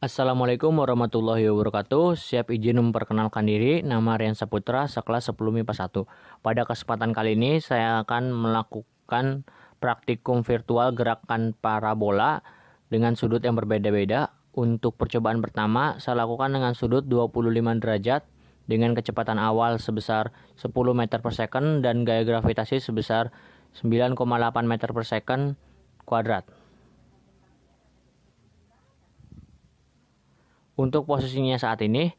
Assalamualaikum warahmatullahi wabarakatuh. Siap izin memperkenalkan diri, nama Rian Saputra, sekelas 10 MIPA 1. Pada kesempatan kali ini saya akan melakukan praktikum virtual gerakan parabola dengan sudut yang berbeda-beda. Untuk percobaan pertama, saya lakukan dengan sudut 25 derajat dengan kecepatan awal sebesar 10 meter per second dan gaya gravitasi sebesar 9,8 meter per second kuadrat. Untuk posisinya saat ini,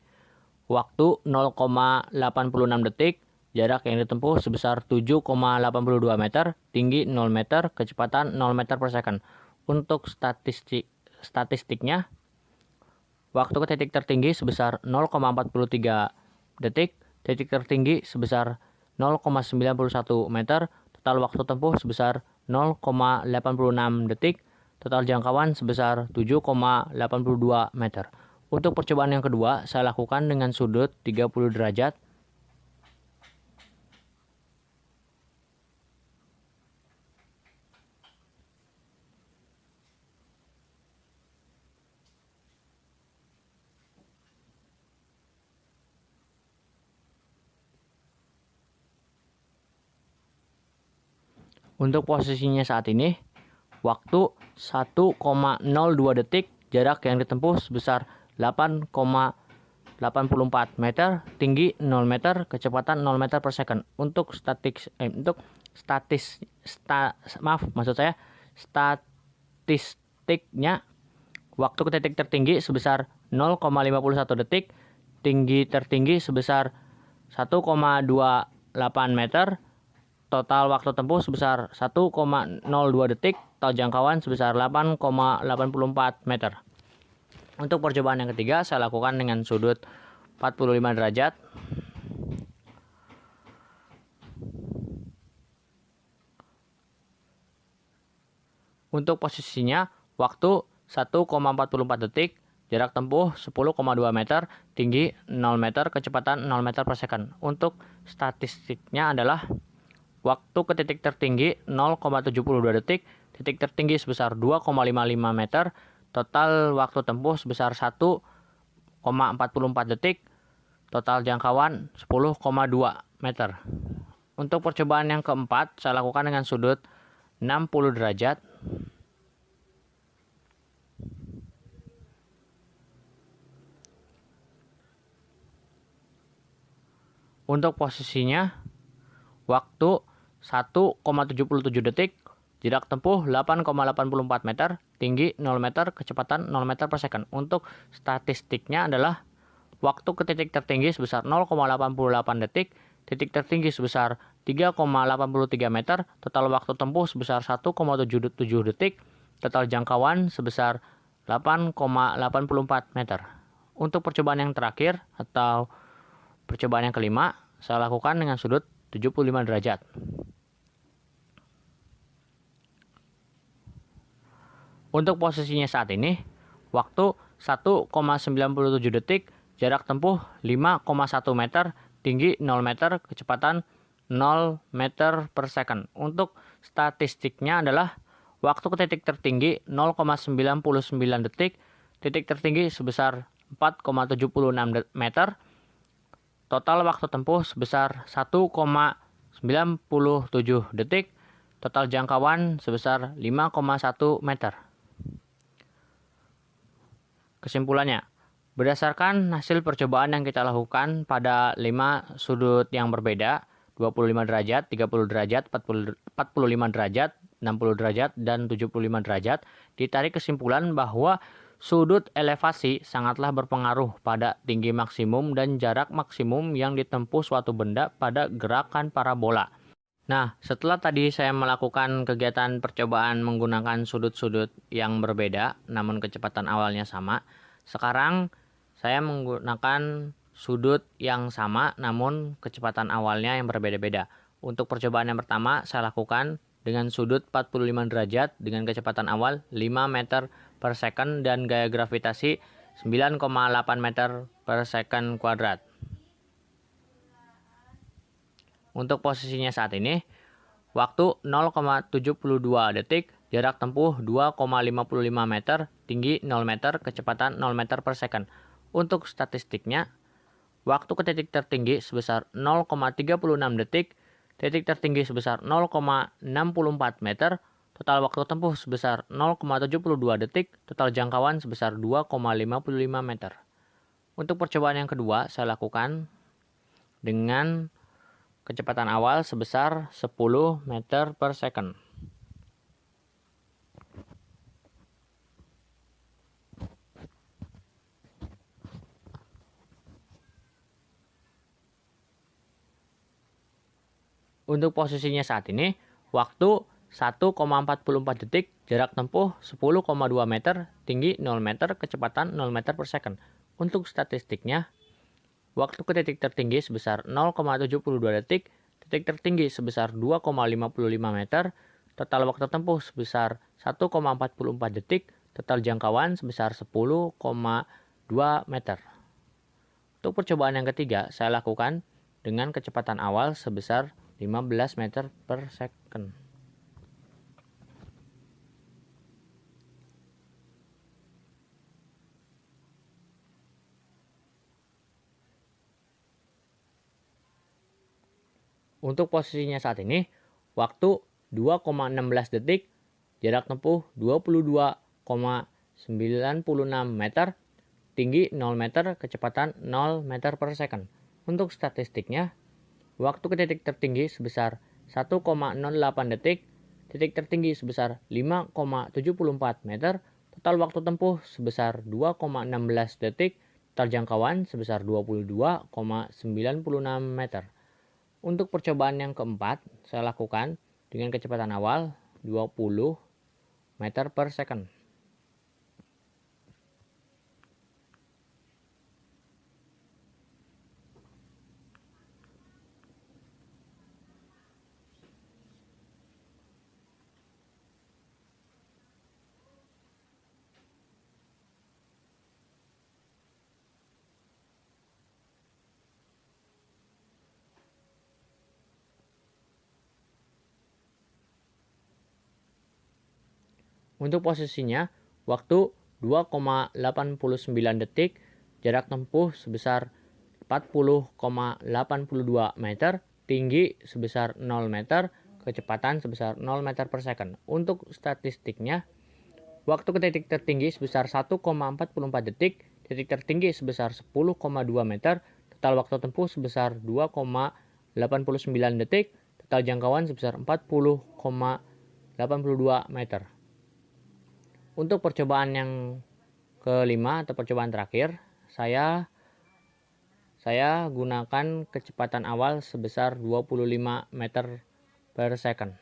waktu 0,86 detik, jarak yang ditempuh sebesar 7,82 meter, tinggi 0 meter, kecepatan 0 meter per second. Untuk statistiknya, waktu ke titik tertinggi sebesar 0,43 detik, titik tertinggi sebesar 0,91 meter, total waktu tempuh sebesar 0,86 detik, total jangkauan sebesar 7,82 meter. Untuk percobaan yang kedua, saya lakukan dengan sudut 30 derajat. Untuk posisinya saat ini, waktu 1,02 detik, jarak yang ditempuh sebesar 8,84 meter, tinggi 0 meter, kecepatan 0 meter per second. Untuk statistiknya, waktu ke titik tertinggi sebesar 0,51 detik, tinggi tertinggi sebesar 1,28 meter, total waktu tempuh sebesar 1,02 detik, total jangkauan sebesar 8,84 meter. Untuk percobaan yang ketiga, saya lakukan dengan sudut 45 derajat. Untuk posisinya, waktu 1,44 detik, jarak tempuh 10,2 meter, tinggi 0 meter, kecepatan 0 meter per second. Untuk statistiknya adalah waktu ke titik tertinggi 0,72 detik, titik tertinggi sebesar 2,55 meter, total waktu tempuh sebesar 1,44 detik, total jangkauan 10,2 meter. Untuk percobaan yang keempat, saya lakukan dengan sudut 60 derajat. Untuk posisinya, waktu 1,77 detik, jarak tempuh 8,84 meter, tinggi 0 meter, kecepatan 0 meter per second. Untuk statistiknya adalah waktu ke titik tertinggi sebesar 0,88 detik, titik tertinggi sebesar 3,83 meter, total waktu tempuh sebesar 1,77 detik, total jangkauan sebesar 8,84 meter. Untuk percobaan yang terakhir atau percobaan yang kelima, saya lakukan dengan sudut 75 derajat. Untuk posisinya saat ini, waktu 1,97 detik, jarak tempuh 5,1 meter, tinggi 0 meter, kecepatan 0 meter per second. Untuk statistiknya adalah waktu ke titik tertinggi 0,99 detik, titik tertinggi sebesar 4,76 meter, total waktu tempuh sebesar 1,97 detik, total jangkauan sebesar 5,1 meter. Kesimpulannya, berdasarkan hasil percobaan yang kita lakukan pada 5 sudut yang berbeda, 25 derajat, 30 derajat, 45 derajat, 60 derajat, dan 75 derajat, ditarik kesimpulan bahwa sudut elevasi sangatlah berpengaruh pada tinggi maksimum dan jarak maksimum yang ditempuh suatu benda pada gerakan parabola. Nah, setelah tadi saya melakukan kegiatan percobaan menggunakan sudut-sudut yang berbeda, namun kecepatan awalnya sama, sekarang saya menggunakan sudut yang sama, namun kecepatan awalnya yang berbeda-beda. Untuk percobaan yang pertama, saya lakukan dengan sudut 45 derajat dengan kecepatan awal 5 meter per second dan gaya gravitasi 9,8 meter per second kuadrat. Untuk posisinya saat ini, waktu 0,72 detik, jarak tempuh 2,55 meter, tinggi 0 meter, kecepatan 0 meter per second. Untuk statistiknya, waktu ke titik tertinggi sebesar 0,36 detik, titik tertinggi sebesar 0,64 meter, total waktu tempuh sebesar 0,72 detik, total jangkauan sebesar 2,55 meter. Untuk percobaan yang kedua, saya lakukan dengan kecepatan awal sebesar 10 meter per second. Untuk posisinya saat ini, waktu 1,44 detik, jarak tempuh 10,2 meter, tinggi 0 meter, kecepatan 0 meter per second. Untuk statistiknya, waktu ke titik tertinggi sebesar 0,72 detik, titik tertinggi sebesar 2,55 meter, total waktu tempuh sebesar 1,44 detik, total jangkauan sebesar 10,2 meter. Untuk percobaan yang ketiga, saya lakukan dengan kecepatan awal sebesar 15 meter per second. Untuk posisinya saat ini, waktu 2,16 detik, jarak tempuh 22,96 meter, tinggi 0 meter, kecepatan 0 meter per second. Untuk statistiknya, waktu ke titik tertinggi sebesar 1,08 detik, titik tertinggi sebesar 5,74 meter, total waktu tempuh sebesar 2,16 detik, total jangkauan sebesar 22,96 meter. Untuk percobaan yang keempat, saya lakukan dengan kecepatan awal 20 meter per second. Untuk posisinya, waktu 2,89 detik, jarak tempuh sebesar 40,82 meter, tinggi sebesar 0 meter, kecepatan sebesar 0 meter per second. Untuk statistiknya, waktu ke titik tertinggi sebesar 1,44 detik, titik tertinggi sebesar 10,2 meter, total waktu tempuh sebesar 2,89 detik, total jangkauan sebesar 40,82 meter. Untuk percobaan yang kelima atau percobaan terakhir, saya gunakan kecepatan awal sebesar 25 meter per second.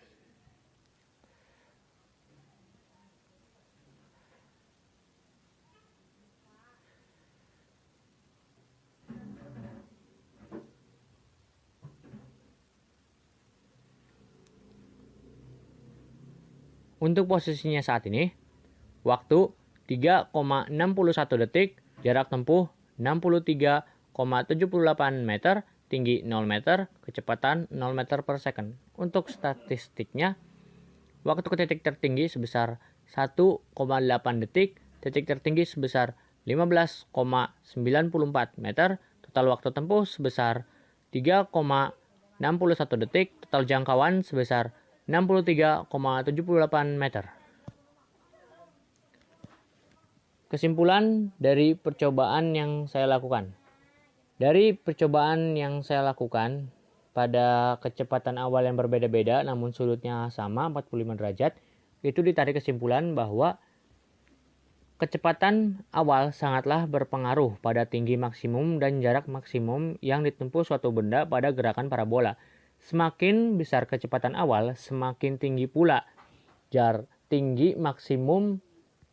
Untuk posisinya saat ini, waktu 3,61 detik, jarak tempuh 63,78 meter, tinggi 0 meter, kecepatan 0 meter per second. Untuk statistiknya, waktu ke titik tertinggi sebesar 1,8 detik, titik tertinggi sebesar 15,94 meter, total waktu tempuh sebesar 3,61 detik, total jangkauan sebesar 63,78 meter. Kesimpulan dari percobaan yang saya lakukan. Dari percobaan yang saya lakukan pada kecepatan awal yang berbeda-beda namun sudutnya sama 45 derajat, itu ditarik kesimpulan bahwa kecepatan awal sangatlah berpengaruh pada tinggi maksimum dan jarak maksimum yang ditempuh suatu benda pada gerakan parabola. Semakin besar kecepatan awal, semakin tinggi pula jarak tinggi maksimum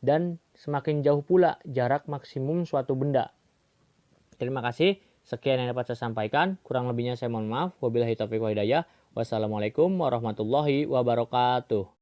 dan semakin jauh pula jarak maksimum suatu benda. Terima kasih. Sekian yang dapat saya sampaikan. Kurang lebihnya saya mohon maaf. Wabillahi taufiq wal hidayah. Wassalamualaikum warahmatullahi wabarakatuh.